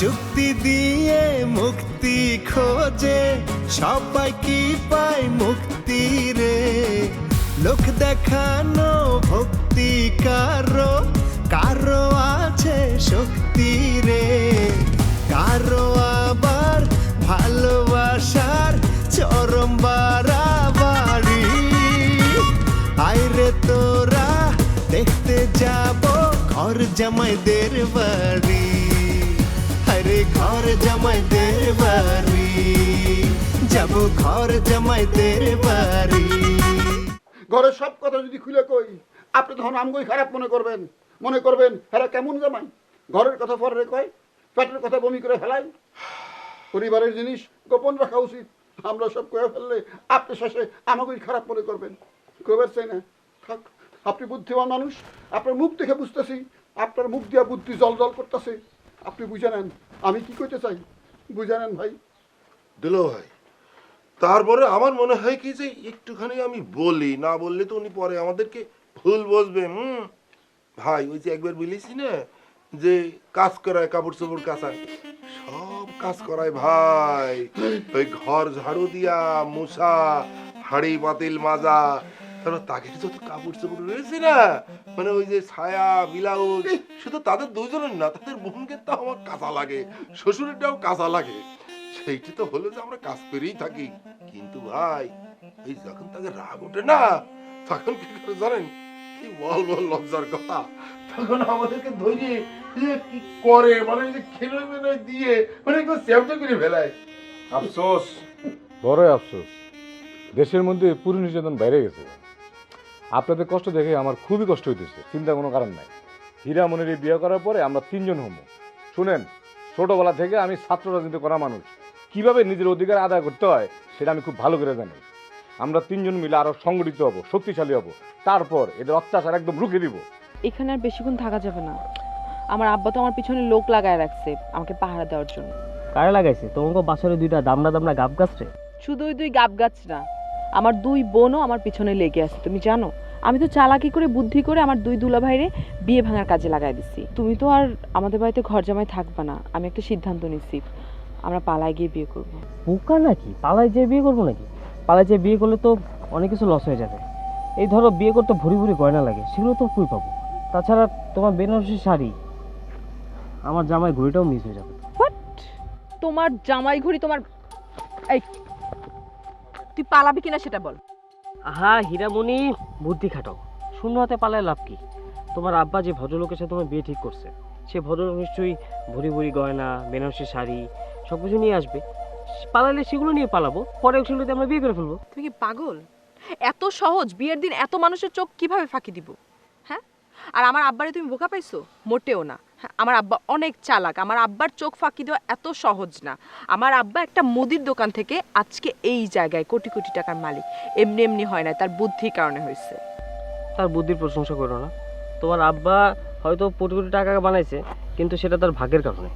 যুক্তি দিয়ে মুক্তি খোঁজে, সবাই কি পায় মুক্তি রে? লোক দেখানো ভক্তি কারো, কারো আছে শক্তি রে, কারো আবার ভালোবাসার চরম বাড়াবাড়ি। আইরে তোরা দেখতে যাব ঘর জামাইদের বাড়ি, আরে ঘর জামাইদের বাড়ি, যাব ঘর জামাইদের বাড়ি। ঘরের সব কথা যদি খুলে কই, আপনি তখন আমগোই খারাপ মনে করবেন হ্যাঁ কেমন জামাই। ঘরের কথা পরে কয়, পেটের কথা বমি করে ফেলাই। পরিবারের জিনিস গোপন রাখা উচিত। আমরা সব কয়ে ফেললে আপনি শেষে আমাকেই খারাপ মনে করবেন। কবের চাই না থাক, আপনি বুদ্ধিমান মানুষ, আপনার মুখ দেখে বুঝতেছি, আপনার মুখ দিয়া বুদ্ধি জল জল করতেছে। আপনি বুঝে নেন আমি কি করতে চাই, বুঝে নেন ভাই। দিল ভাই, তারপরে আমার মনে হয় কি যে একটুখানি আমি বলি, না বললে তো উনি পরে আমাদেরকে ভুল বসবে। ভাই ওই যে একবার বলেছি না যে কাজ করায়, কাপড় চোপড় কাচায়, সব কাজ করায় ভাই। ওই ঘর ঝাড়ু দিয়া, মুছা, হাঁড়ি পাতিল মাজা, তারপর তাকে যত কাপড় চোপড় রয়েছে না, মানে ওই যে ছায়া ব্লাউজ, শুধু তাদের দুজনের না, তাদের বোনকে তো আমার কাঁচা লাগে, শ্বশুরেরটাও কাঁচা লাগে। সেইটি তো হলো যে আমরা কাজ করেই থাকি। কিন্তু ভাই এই যখন তাকে রাগ ওঠে না, তখন কি করে জানেন? কি বলবো লজ্জার কথা, তখন আমাদেরকে ধরে কি করে, মানে যে খেলে মেলে দিয়ে মানে একদম চ্যাপটা করে ফেলায়। আফসোস, বড়ই আফসোস, দেশের মধ্যে পুরো নির্যাতন বাইরে গেছে। আপনাদের কষ্ট দেখে আমার খুবই কষ্ট হইতেছে, চিন্তা কোনো কারণ নাই। হীরামণির বিয়ে করার পরে আমরা 3 জন হবো। শুনেন, ছোটবেলা থেকে আমি ছাত্র রাজনীতি করা মানুষ, কিভাবে নিজের অধিকার আদায় করতে হয় সেটা আমি খুব ভালো করে জানি। আমরা 3 জন মিলে আরো সংগঠিত হব, শক্তিশালী হব, তারপর এদের অত্যাচার একদম রুখে দিব। এখানে আর বেশিক্ষণ থাকা যাবে না। আমার আব্বা তো আমার পিছনে লোক লাগায় রাখছে আমাকে পাহারা দেওয়ার জন্য। কারে লাগাইছে? তোমাকে বাসারে 2টা দামনা দামনা গাব গাছ রে। শুধু ওই 2 গাব গাছ না, আমার 2 বোনও আমার পিছনে লেগে আছে। তুমি জানো, আমি তো চালাকি করে বুদ্ধি করে আমার 2 দুলাভাইরে বিয়ে ভাঙার কাজে লাগাই দিছি। তুমি তো আর আমাদের বাড়িতে ঘর জামাই থাকবে না। আমি একটা সিদ্ধান্ত নিছি, আমরা পালায় গিয়ে বিয়ে করব। বোকা নাকি? পালায় যেয়ে বিয়ে করবো নাকি? পালায় যেয়ে বিয়ে করলে তো অনেক কিছু লস হয়ে যাবে। এই ধরো বিয়ে করতে ভরি ভরি গয়না লাগে, সেগুলো তো কই পাবো? তাছাড়া তোমার বেনারসি শাড়ি, আমার জামাই ঘড়িটাও মিস হয়ে যাবে। হোয়াট? তোমার জামাই ঘড়ি তোমার? এই, তুই পালাবি কিনা সেটা বল। হ্যাঁ হীরামণি, বুদ্ধি খাটাও। শূন্য হাতে পালায় লাভ কি? তোমার আব্বা যে ভদ্রলোকের সাথে তোমার বিয়ে ঠিক করছে, সে ভদ্রলোক নিশ্চয়ই ভরি ভরি গয়না, বেনারসি শাড়ি সব কিছু নিয়ে আসবে। পালালে সেগুলো নিয়ে পালাবো, পরে সেগুলোতে আমরা বিয়ে করে ফেলবো। তুমি কি পাগল? এত সহজ বিয়ের দিন এত মানুষের চোখ কিভাবে ফাঁকি দিব? হ্যাঁ, আর আমার আব্বারে তুমি বোকা পাইছো? মোটেও না। হ্যাঁ, আমার আব্বা অনেক চালাক। আমার আব্বার চোখ ফাঁকি দেওয়া এত সহজ না। আমার আব্বা একটা মুদির দোকান থেকে আজকে এই জায়গায় কোটি কোটি টাকার মালিক। এমনি এমনি হয় না, তার বুদ্ধির কারণে হয়েছে। তার বুদ্ধির প্রশংসা করো না। তোমার আব্বা হয়তো কোটি কোটি টাকা বানাইছে, কিন্তু সেটা তার ভাগ্যের কারণে।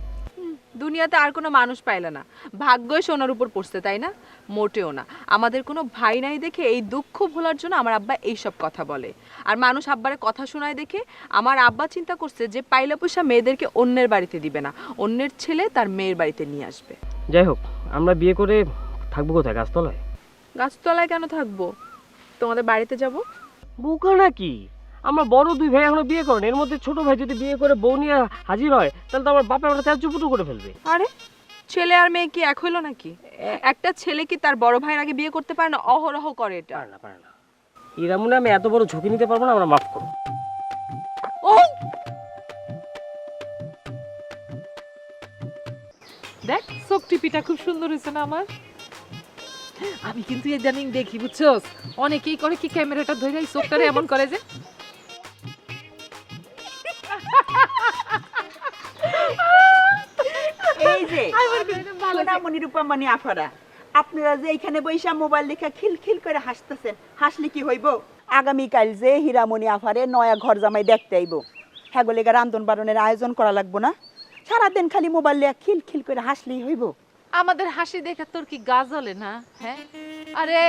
দুনিয়াতে আর কোনো মানুষ পাইলে না, ভাগ্যই সোনার উপর পড়ছে, তাই না? মোটেও না। আমাদের কোনো ভাই নাই দেখে এই দুঃখ ভোলার জন্য আমার আব্বা এইসব কথা বলে। আর মানুষ আব্বারে কথা শোনায় দেখে আমার আব্বা চিন্তা করছে যে পাইলা পয়সা মেয়েদেরকে অন্যের বাড়িতে দিবে না, অন্যের ছেলে তার মেয়ের বাড়িতে নিয়ে আসবে। যাই হোক, আমরা বিয়ে করে থাকবো কোথায়? গাছতলায়? গাছতলায় কেন থাকবো? তোমাদের বাড়িতে যাব। বোকা নাকি? আমরা বড় 2 ভাই এখনো বিয়ে করেন, এর মধ্যে ছোট ভাই যদি বিয়ে করে বউ নিয়ে হাজির হয়, তাহলে তো আমার বাপে আমরা ত্যায্যপুটু করে ফেলবে। আরে ছেলে আর মেয়ে কি এক হইলো নাকি? একটা ছেলে কি তার বড় ভাইয়ের আগে বিয়ে করতে পারে না? অহরহ করে এটা। পারে না। এরমনে আমি এত বড় ঝুঁকি নিতে পারবো না, আমরা মাফ করো। ও দেখ, চোখ টিপিটা খুব সুন্দর হয়েছে না আমার? আমি কিন্তু ইদানিং দেখি, বুঝছস, অনেকেই করে কি ক্যামেরাটা ধরে এই চোখটারে এমন করে যে এই যে সোনামণি রূপামণি আফারা, আপনারা যে এইখানে বৈশা মোবাইল দেখে খিলখিল করে হাসতেছেন, হাসলে কি হইব? আগামীকাল যে হীরামণি আফারে নয়া ঘর জামাই দেখতে আইব, হ্যাগোলেগা রান্ধন বারণের আয়োজন করা লাগবো না? সারাদিন খালি মোবাইল লিয়া খিলখিল করে হাসলেই হইব? আমাদের হাসি দেখে তোর কি গা জ্বলে না? হ্যাঁ, আরে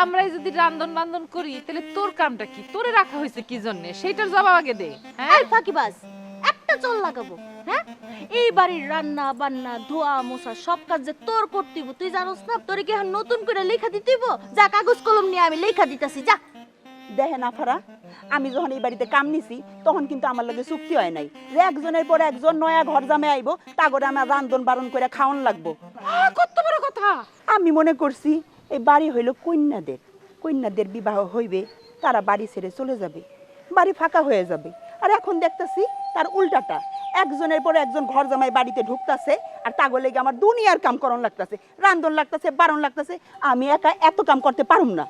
আমরাই যদি রান্ধন বান্ধন করি তাহলে তোর কামটা কি? তোরে রাখা হয়েছে কি জন্য? সেইটার জবাব আগে দে। হ্যাঁ, ফাঁকিবাজ, একটা চল লাগাবো। হ্যাঁ এই বাড়ির রান্না বান্না ধোয়া মোছা সব কাজ যে তোর করতেইব তুই জানোস না? তোরে কি এখন নতুন করে লেখা দিতেইব? যা কাগজ কলম নিয়ে আমি লেখা দিতেছি, যা। দেখেন আফারা, আমি যখন এই বাড়িতে কাম নিছি তখন কিন্তু আমার লগে চুক্তি হয় নাই যে একজনের পর একজন নয়া ঘর জামে আইব, তা করে আমার রান্ধন বারণ করে খাওয়ান লাগবো। কত বড় কথা! আমি মনে করছি এই বাড়ি হইল কন্যাদের, কন্যাদের বিবাহ হইবে, তারা বাড়ি ছেড়ে চলে যাবে, বাড়ি ফাঁকা হয়ে যাবে। আর এখন দেখতেছি তার উল্টাটা, একজনের পর একজন ঘর জামাই বাড়িতে ঢুকতাছে, আর তাগো লেগে আমার দুনিয়ার কাম করন লাগতাছে, রান্ধন লাগতাছে, বারণ লাগতাছে। আমি একা এত কাম করতে পারুম না।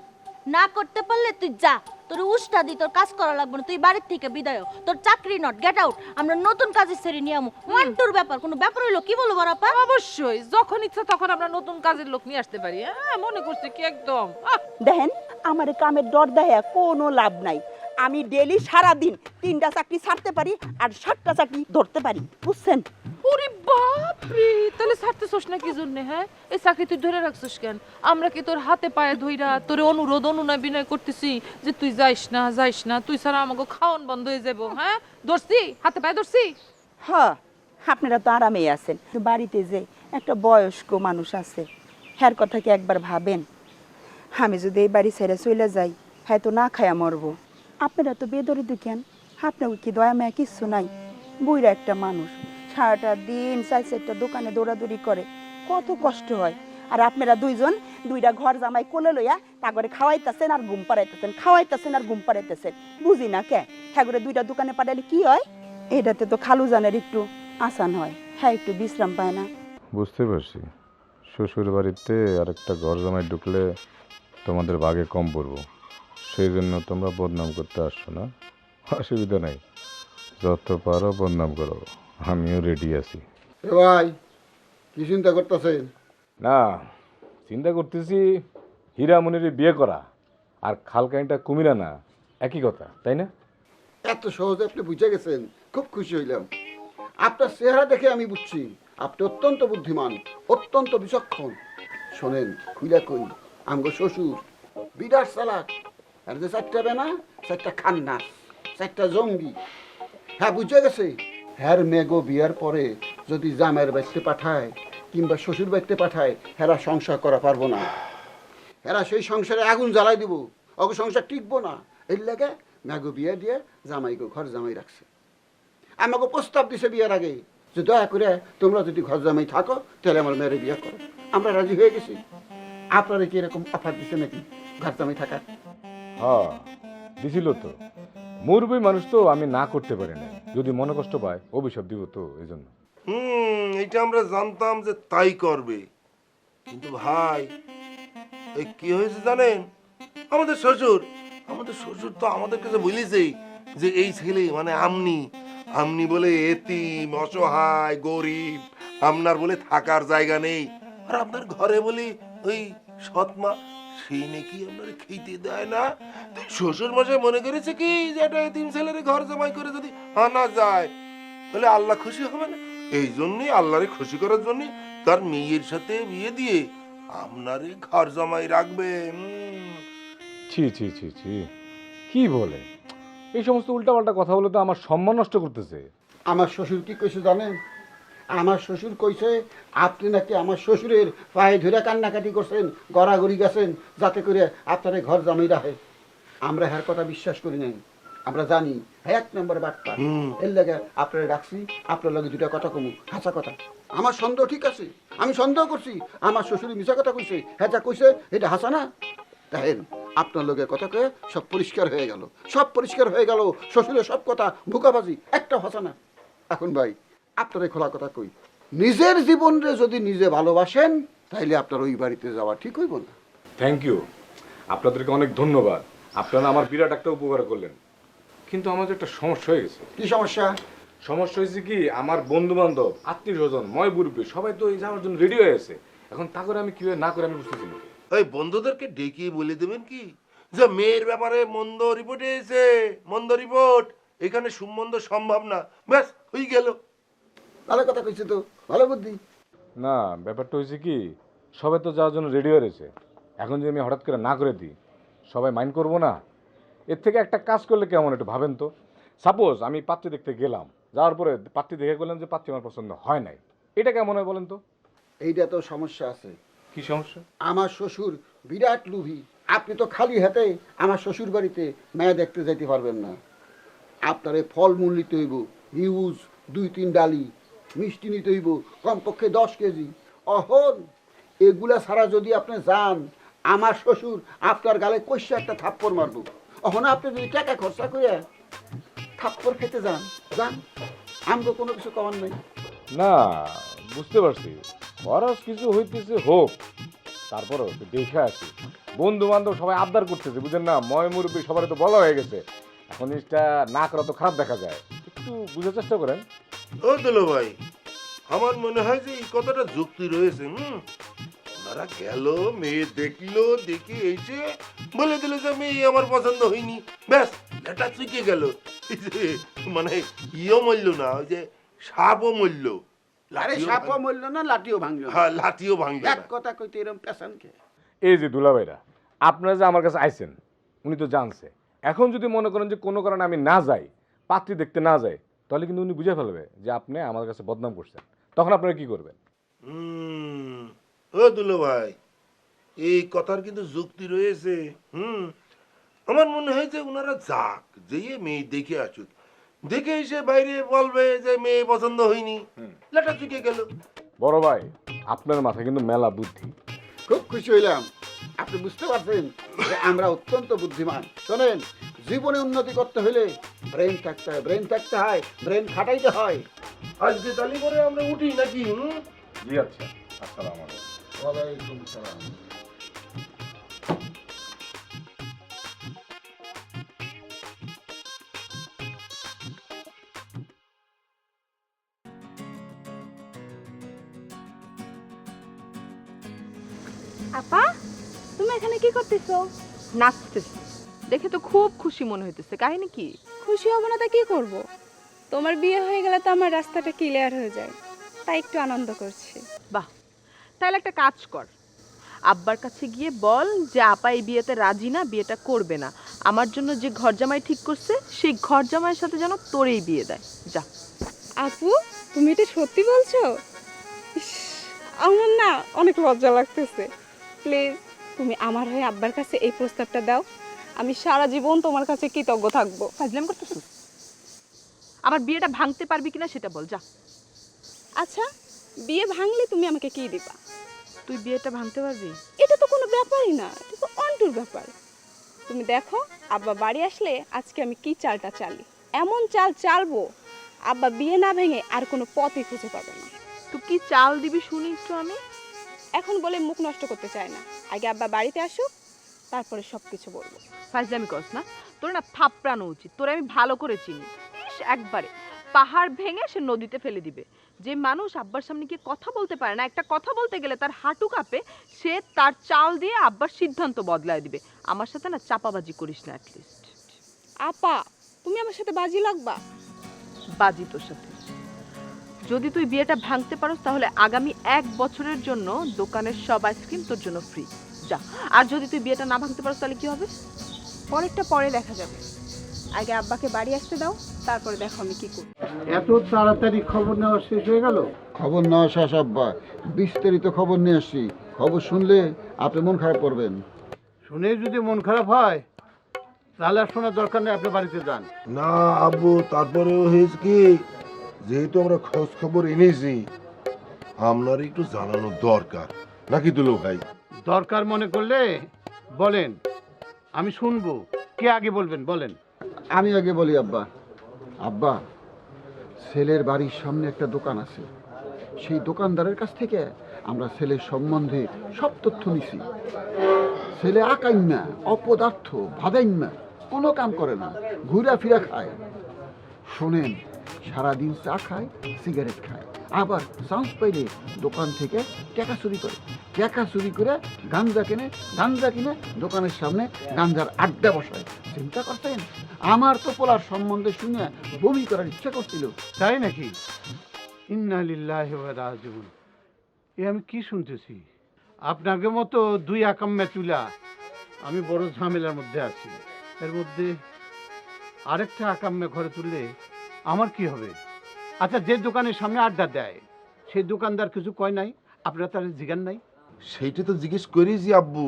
না করতে পারলে তুই যা, তোর উষ্টা দি, তোর কাজ করা লাগবে না, তুই বাড়ির থেকে বিদায় হ। তোর চাকরি নট, গেট আউট। আমরা নতুন কাজের ছেড়ে নিয়ে আমু। ওয়ান্টুর ব্যাপার, কোনো ব্যাপার হইলো কি বলবো বারাপা? অবশ্যই, যখন ইচ্ছা তখন আমরা নতুন কাজের লোক নিয়ে আসতে পারি। হ্যাঁ, মনে করছি কি একদম। দেখেন আমার কামের ডর দেয়া কোনো লাভ নাই। আমি ডেলি সারাদিন 3টা চাকরি ছাড়তে পারি আর 7টা চাকরি ধরতে পারি, বুঝছেন? ওরে বাপ রে, তাহলে ছাড়তেছস না কি জন্য? হ্যাঁ, এই চাকরি তুই ধরে রাখছস কেন? আমরা কি তোর হাতে পায়ে ধইরা তোর অনুরোধ অনুনয় বিনয় করতেছি যে তুই যাইস না, যাইস না, তুই ছাড়া আমাকে খাওয়ান বন্ধ হয়ে যাবো? হ্যাঁ, ধরছি, হাতে পায়ে ধরছি। হ্যাঁ, আপনারা তো আরামেই আছেন, কিন্তু বাড়িতে যে একটা বয়স্ক মানুষ আছে, হ্যার কথা কি একবার ভাবেন? আমি যদি এই বাড়ি ছেড়ে চলে যাই, হ্যাঁ তো না খায়া মরবো। আপনারা তো বেদরিদ্র কেন? আপনার কি দয়া মায়া কিচ্ছু নাই? বুইরা একটা মানুষ সারাটা দিন 4-4টা দোকানে দৌড়াদৌড়ি করে, কত কষ্ট হয়। আর আপনারা দুইজন 2টা ঘর জামাই কোলে লইয়া তাগরে খাওয়াইতেছেন আর ঘুম পাড়াইতেছেন, খাওয়াইতেছেন আর ঘুম পাড়াইতেছেন। বুঝি না কে, হ্যাঁ করে 2টা দোকানে পাঠালে কি হয়? এটাতে তো খালু জানের একটু আসান হয়, হ্যাঁ একটু বিশ্রাম পায় না। বুঝতে পারছি, শ্বশুর বাড়িতে আরেকটা ঘর জামাই ঢুকলে তোমাদের ভাগে কম পড়বো, সেই জন্য তোমরা বদনাম করতে আসছো না। অসুবিধা নাই, যত পারো বদনাম করো, আমিও রেডি আছি। এ ভাই, কি চিন্তা করতেছেন? না, চিন্তা করতেছি হীরামণির বিয়ে করা আর খালকাইনটা কুমিরা না একই কথা, তাই না? এত সহজে আপনি বুঝে গেছেন, খুব খুশি হইলাম। আপনার চেহারা দেখে আমি বুঝছি আপনি অত্যন্ত বুদ্ধিমান, অত্যন্ত বিচক্ষণ। শোনেন, খুইলা কই, আমগো শ্বশুর বিরাট চালাক। আর যে 4টা বেনা, 4টা খান্না, 4টা জঙ্গি। হ্যাঁ, বুঝে গেছে। হ্যার মেঘো বিয়ার পরে যদি জামাইয়ের বাড়িতে পাঠায় কিংবা শ্বশুর বাড়িতে পাঠায়, হেরা সংসার করা পারবো না। হেরা সেই সংসারে আগুন জ্বালাই দিব, অগ সংসার টিকবো না। এর লাগে মেঘো বিয়া দিয়ে জামাইকে ঘর জামাই রাখছে। আমাকে প্রস্তাব দিছে বিয়ার আগে যে দয়া করে তোমরা যদি ঘর জামাই থাকো তাহলে আমার মেয়ের বিয়ে করো। আমরা রাজি হয়ে গেছি। আপনারা কি এরকম অফার দিছে নাকি ঘর জামাই থাকার? হ্যাঁ, দিছিল তো। মুরবি মানুষ তো, আমি না করতে পারি না। যদি মনে কষ্ট পায় অভিশাপ দিব তো, এই জন্য। এটা আমরা জানতাম যে তাই করবে, কিন্তু ভাই এই কি হয়েছে জানেন? আমাদের শ্বশুর তো আমাদের কাছে বলেছেই যে এই ছেলে মানে আমনি বলে এতিম, অসহায়, গরিব, আপনার বলে থাকার জায়গা নেই, আর আপনার ঘরে বলি ওই সৎমা, সেই নাকি আপনার খেতে দেয় না। শ্বশুর মশাই মনে করেছে কি যে একটা এতিম ছেলের ঘর জামাই করে যদি আনা যায় তাহলে আল্লাহ খুশি হবে না। এই জন্যই আল্লাহরে খুশি করার জন্য তার মেয়ের সাথে বিয়ে দিয়ে আপনারে ঘর জামাই রাখবে। ছি ছি ছি ছি, কি বলে? এই সমস্ত উল্টাপাল্টা কথা বলে তো আমার সম্মান নষ্ট করতেছে। আমার শ্বশুর কি কইছে জানেন? আমার শ্বশুর কইছে আপনি নাকি আমার শ্বশুরের পায়ে ধরে কান্নাকাটি করছেন, গড়াগড়ি গেছেন যাতে করে আপনার ঘর জামাই রাখে। আমরা হ্যার কথা বিশ্বাস করি নাই, আমরা জানি হ্যাঁ 1 নম্বর বাটপা। এর লাগে আপনারা ডাকছি, আপনার লগে 2টা কথা কমু, হাসা কথা। আমার সন্দেহ ঠিক আছে, আমি সন্দেহ করছি আমার শ্বশুর মিছা কথা কইছে, হ্যাঁ যা কইছে এটা হাসা না। দেখেন, আপনার লোকের কথা কয়ে সব পরিষ্কার হয়ে গেল, সব পরিষ্কার হয়ে গেল। শ্বশুরের সব কথা ভুকাবাজি, একটা হাসা না। এখন ভাই আপনার খোলা কথা কই, নিজের জীবনরে যদি নিজে ভালোবাসেন তাইলে আপনার ওই বাড়িতে যাওয়া ঠিক হইব না। থ্যাংক ইউ, আপনাদেরকে অনেক ধন্যবাদ। আপনারা আমার বিরাট একটা উপকার করলেন, কিন্তু আমার একটা সমস্যা হয়ে গেছে। কি সমস্যা? সমস্যা হয়েছে কি, আমার বন্ধু বান্ধব, আত্মীয় স্বজন, ময় বুড়বি সবাই তো এই যাওয়ার জন্য রেডি হয়ে আছে। এখন তা করে আমি কিভাবে না করে আমি বুঝতেছি না। ওই বন্ধুদেরকে ডেকে বলে দেবেন কি যে মেয়ের ব্যাপারে মন্দ রিপোর্ট এসেছে, মন্দ রিপোর্ট, এখানে সম্বন্ধ সম্ভব না, ব্যাস হয়ে গেল। ভালো কথা কইছে তো, ভালো বুদ্ধি। না, ব্যাপারটা হয়েছে কি, সবাই তো যাওয়ার জন্য রেডি হয়ে রয়েছে। এখন যদি আমি হঠাৎ করে না করে দিই, সবাই মাইন্ড করবো না? এর থেকে একটা কাজ করলে কেমন, একটু ভাবেন তো। সাপোজ আমি পাত্র দেখতে গেলাম, যাওয়ার পরে পাত্রী দেখে বললেন যে পাত্রী আমার পছন্দ হয় নাই, এটা কেমন হয় বলেন তো? এইটা তো সমস্যা আছে। কি সমস্যা? আমার শ্বশুর বিরাট লোভী। আপনি তো খালি হাতে আমার শ্বশুর বাড়িতে মেয়ে দেখতে যেতে পারবেন না। আপনারে ফলমূল নিতে হইব, হিউজ 2-3 ডালি, মিষ্টি নিতে হইব কমপক্ষে 10 কেজি। অহন এগুলা ছাড়া যদি আপনি যান, আমার শ্বশুর আপনার গালে কষে একটা থাপ্পড় মারব। অহন আপনি যদি টাকা খরচা করে থাপ্পড় খেতে যান, যান, আমগো কোনো কিছু কমার নাই। না, বুঝতে পারছি, খরচ কিছু হইতেছে হোক, তারপরও একটু দেখে আসি। বন্ধু বান্ধব সবাই আবদার করতেছে, বুঝেন না, ময় মুরব্বী সবার তো বলা হয়ে গেছে, এখন জিনিসটা না করা তো খারাপ দেখা যায়, একটু বুঝার চেষ্টা করেন। ও দুলো ভাই, আমার মনে হয় যে এই কথাটা যুক্তি রয়েছে। ওনারা গেল, মেয়ে দেখলো, দেখে এসে বলে দিল যে মেয়ে আমার পছন্দ হয়নি, ব্যাস এটা চুকে গেল। এই যে মানে ইও মরল না, ওই যে সাপও মরল। আরে সাপও মরল না, লাঠিও ভাঙলো না। হ্যাঁ, লাঠিও ভাঙল এক না। কথা কইতে এরকম পেছানকে। এই যে দুলাভাইরা, আপনারা যে আমার কাছে আইছেন, উনি তো জানছে। এখন যদি মনে করেন যে কোনো কারণে আমি না যাই, পাত্রী দেখতে না যাই, তাহলে কিন্তু উনি বুঝে ফেলবে যে আপনি আমার কাছে বদনাম করছেন। তখন আপনারা কি করবেন? ও দুলো ভাই, এই কথার কিন্তু যুক্তি রয়েছে। আমার মনে হয় যে ওনারা যাক, যেয়ে মেয়ে দেখে আসুক, দেখে এসে বাইরে বলবে যে মেয়ে পছন্দ হয়নি, লেটা চুকে গেল। বড় ভাই, আপনার মাথায় কিন্তু মেলা বুদ্ধি। খুব খুশি হইলাম, আপনি বুঝতে পারছেন যে আমরা অত্যন্ত বুদ্ধিমান। শোনেন, জীবনে উন্নতি করতে হলে ব্রেন থাকতে হয়, ব্রেন থাকতে হয়, ব্রেন খাটাইতে হয়। আজকে তালি করে আমরা উঠি নাকি? জি আচ্ছা, আসসালামু আলাইকুম। ওয়ালাইকুম সালাম। আপা, তুমি এখানে কি করতেছো? নাচতেছি, দেখে তো খুব খুশি মনে হইতেছে। কাহিনী কি? খুশি হব না তা কি করব? তোমার বিয়ে হয়ে গেলে তো আমার রাস্তাটা ক্লিয়ার হয়ে যায়, তাই একটু আনন্দ করছি। বাহ, তাহলে একটা কাজ কর, আব্বার কাছে গিয়ে বল যে আপা এই বিয়েতে রাজি না, বিয়েটা করবে না। আমার জন্য যে ঘর জামাই ঠিক করছে, সেই ঘর জামাইয়ের সাথে যেন তোরেই বিয়ে দেয়। যা। আপু, তুমি এটা সত্যি বলছো? ইস, আমার না অনেক লজ্জা লাগতেছে। প্লিজ তুমি আমার হয়ে আব্বার কাছে এই প্রস্তাবটা দাও, আমি সারা জীবন তোমার কাছে কৃতজ্ঞ থাকবো। ফাজলাম করতেছিস? আমার বিয়েটা ভাঙতে পারবি কিনা সেটা বল, যা। আচ্ছা, বিয়ে ভাঙলে তুমি আমাকে কি দিবা? তুই বিয়েটা ভাঙতে পারবি? এটা তো কোনো ব্যাপারই না, এটা তো অন্টুর ব্যাপার। তুমি দেখো, আব্বা বাড়ি আসলে আজকে আমি কি চালটা চালি, এমন চাল চালবো আব্বা বিয়ে না ভেঙে আর কোনো পথই খুঁজে পাবে না। তুই কি চাল দিবি শুনি একটু আমি? এখন বলে মুখ নষ্ট করতে চায় না, আগে আব্বা বাড়িতে আসুক, তারপরে সব কিছু বলবো। ফাজলামি করস না, তোর না থাপড়ানো উচিত। তোর আমি ভালো করে চিনি। ইস, একবারে পাহাড় ভেঙে সে নদীতে ফেলে দিবে। যে মানুষ আব্বার সামনে গিয়ে কথা বলতে পারে না, একটা কথা বলতে গেলে তার হাঁটু কাঁপে, সে তার চাল দিয়ে আব্বার সিদ্ধান্ত বদলায় দিবে। আমার সাথে না চাপাবাজি করিস না। অ্যাটলিস্ট আপা, তুমি আমার সাথে বাজি লাগবা? বাজি তোর সাথে। যদি তুই বিয়েটা ভাঙতে পারোস তাহলে আগামী 1 বছরের জন্য দোকানের সব আইসক্রিম তোর জন্য ফ্রি। যা। আর যদি তুই বিয়েটা না ভাঙতে পারোস তাহলে কি হবে? পরেরটা পরে দেখা যাবে, আগে আব্বাকে বাড়ি আসতে দাও, তারপরে দেখো আমি কি করি। এত তাড়াতাড়ি খবর নেওয়া শেষ হয়ে গেল? খবর নেওয়া শেষ আব্বা, বিস্তারিত খবর নিয়ে আসছি। খবর শুনলে আপনি মন খারাপ করবেন। শুনে যদি মন খারাপ হয় তাহলে আর শোনার দরকার নেই, আপনি বাড়িতে যান। না আব্বু, তারপরেও হয়েছে কি, যেহেতু আমরা খোঁজ খবর এনেছি, আপনার একটু জানানো দরকার নাকি দুলো ভাই? দরকার মনে করলে বলেন, আমি শুনবো। কে আগে বলবেন বলেন? আমি আগে বলি আব্বা। আব্বা, ছেলের বাড়ির সামনে একটা দোকান আছে, সেই দোকানদারের কাছ থেকে আমরা ছেলের সম্বন্ধে সব তথ্য নিছি। ছেলে আকাইন না, অপদার্থ, ভাদাইন না, কোনো কাম করে না, ঘুরা ফিরা খায়। শোনেন, সারাদিন চা খায়, সিগারেট খায়, আবার চান্স পাইলে দোকান থেকে টাকা চুরি করে, টাকা চুরি করে গাঞ্জা কিনে, গাঞ্জা কিনে দোকানের সামনে গাঞ্জার আড্ডা বসায়। চিন্তা করতেন? আমার তো পোলার সম্বন্ধে শুনে বমি করার ইচ্ছা করছিল। তাই নাকি? ইন্না লিল্লাহি ওয়া রাজিউন। এ আমি কি শুনতেছি? আপনাকে মতো দুই আকাম্মা তুলা আমি বড় ঝামেলার মধ্যে আছি। এর মধ্যে আরেকটা আকাম্মা ঘরে তুললে আমার কি হবে? আচ্ছা, যে দোকানের সামনে আড্ডা দেয় সেই দোকানদার কিছু কয় নাই? আপনারা তার জিগান নাই? সেইটা তো জিজ্ঞেস করেছি আব্বু,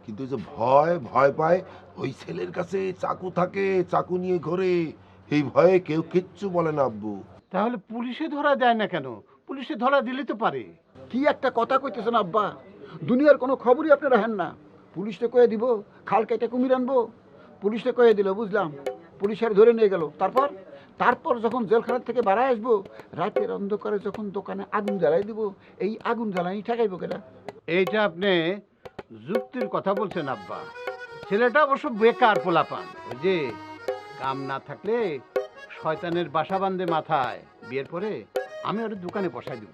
কিন্তু ওই যে ভয় ভয় পায়, ওই ছেলের কাছে চাকু থাকে, চাকু নিয়ে ঘোরে, এই ভয়ে কেউ কিচ্ছু বলে না আব্বু। তাহলে পুলিশে ধরা দেয় না কেন? পুলিশে ধরা দিলে তো পারে। কি একটা কথা কইতেছেন আব্বা, দুনিয়ার কোনো খবরই আপনি রাখেন না। পুলিশে কয়ে দিব খাল কেটে কুমির আনবো, পুলিশে কয়ে দিল বুঝলাম, পুলিশের ধরে নিয়ে গেল। তারপর যখন জেলখানা থেকে বাড়ায় আসবো, রাতের অন্ধকারে যখন দোকানে আগুন জ্বালাই দিব, এই আগুন জ্বালানি ঠেকাইবো কেটা? এইটা আপনি যুক্তির কথা বলছেন আব্বা। ছেলেটা অবশ্য বেকার পোলাপান, ওই যে কাম না থাকলে শয়তানের বাসা বাঁধে মাথায়। বিয়ের পরে আমি ওর দোকানে বসাই দিব।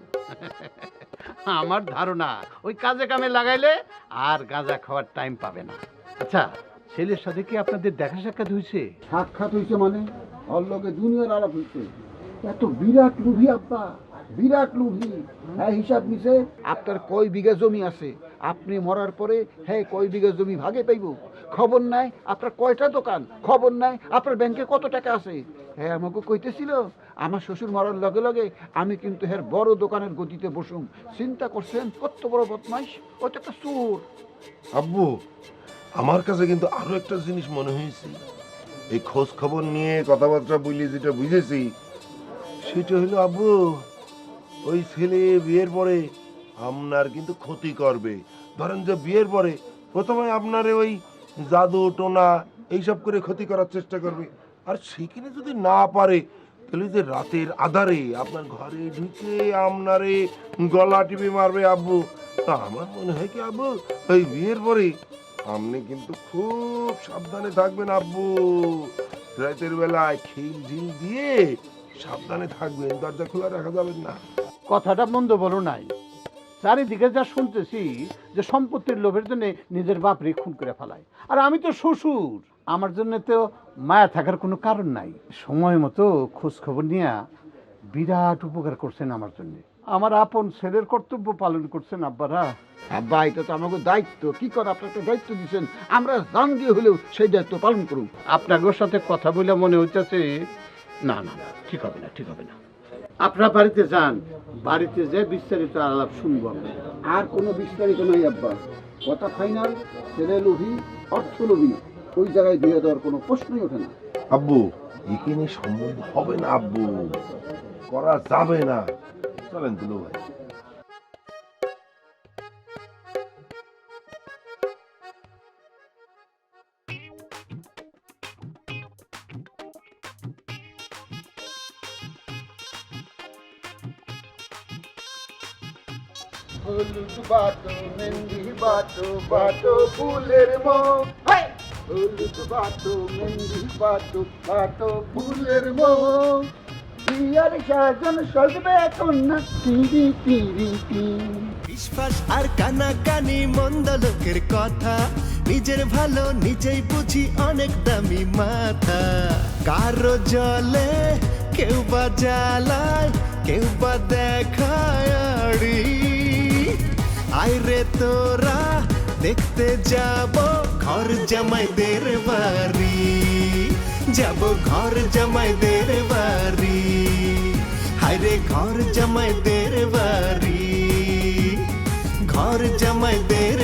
আমার ধারণা ওই কাজে কামে লাগাইলে আর গাঁজা খাওয়ার টাইম পাবে না। আচ্ছা, ছেলের সাথে কি আপনাদের দেখা সাক্ষাৎ হয়েছে? সাক্ষাৎ হয়েছে মানে ওর লগে দুনিয়ার আলাপ হয়েছে। এত বিরাট লুভি আব্বা, বিরাট লুভি। হ্যাঁ, হিসাব নিছে আপনার কয় বিঘা জমি আছে, আপনি মরার পরে হ্যাঁ কয় বিঘা জমি ভাগে পাইব। খবর নাই আপনার কয়টা দোকান, খবর নাই আপনার ব্যাংকে কত টাকা আছে। হ্যাঁ, আমাকে কইতেছিল আমার শ্বশুর মরার লগে লগে আমি কিন্তু হ্যাঁ বড় দোকানের গতিতে বসুম। চিন্তা করছেন কত বড় বদমাইশ, ও তো একটা চোর। আব্বু, আমার কাছে কিন্তু আরো একটা জিনিস মনে হয়েছে। এই খোঁজ খবর নিয়ে কথাবার্তা বলি যেটা বুঝেছি, সেটা হলো আব্বু, ওই ছেলে বিয়ের পরে আপনার কিন্তু ক্ষতি করবে। ধরেন যে বিয়ের পরে প্রথমে আপনার ওই জাদু টোনা এইসব করে ক্ষতি করার চেষ্টা করবে, আর সেখানে যদি না পারে তাহলে যে রাতের আধারে আপনার ঘরে ঢুকে আপনারে গলা টিপে মারবে আব্বু। তা আমার মনে হয় কি আব্বু, ওই বিয়ের পরে আপনি কিন্তু খুব সাবধানে থাকবেন আব্বু। রাতের বেলায় খিল ঢিল দিয়ে সাবধানে থাকবেন, দরজা খোলা রাখা যাবে না। কথাটা মন্দ বলো নাই। চারিদিকে যা শুনতেছি যে সম্পত্তির লোভের জন্য নিজের বাপরে খুন করে ফেলায়। আর আমি তো শ্বশুর, আমার জন্য তো মায়া থাকার কোনো কারণ নাই। সময় মতো খোঁজ খবর নিয়ে বিরাট উপকার করছেন আমার জন্য। আমার আপন ছেলের কর্তব্য পালন করছেন আব্বারা। আব্বা, এটা তো আমাকে দায়িত্ব। কি করে আপনি একটা দায়িত্ব দিচ্ছেন, আমরা জান দিয়ে হলেও সেই দায়িত্ব পালন করুন। আপনাদের সাথে কথা বলে মনে হচ্ছে না না না, ঠিক হবে না, ঠিক হবে না। আপনারা বাড়িতে যান, বাড়িতে যে বিস্তারিত আলাপ শুনবো। আর কোনো বিস্তারিত নাই আব্বা, কথা ফাইনাল। ছেলে লোভী, অর্থ লোভী, ওই জায়গায় দিয়ে দেওয়ার কোনো প্রশ্নই ওঠে না। আব্বু, এখানে সম্বন্ধ হবে না আব্বু, করা যাবে না। চলেন দুলো ভাই। হলুদ বাটো মেহেন্দি বাটো, বাটো ফুলের মৌ। হলুদ বাটো মেহেন্দি বাটো, বাটো ফুলের মৌ। বিয়ার সাজন সজবে এখন না তিরি তিরি তিরি। বিশ্বাস আর কানাকানি মন্দ লোকের কথা, নিজের ভালো নিজেই বুঝি অনেক দামি মাথা। কারো জলে কেউ বা জ্বালায়, কেউ বা দেখায় আড়ি। আইরে তোরা দেখতে যাব ঘর জামাইদের বাড়ি, যাব ঘর জামাইদের বাড়ি। হায়রে ঘর জামাইদের বাড়ি, ঘর জামাইদের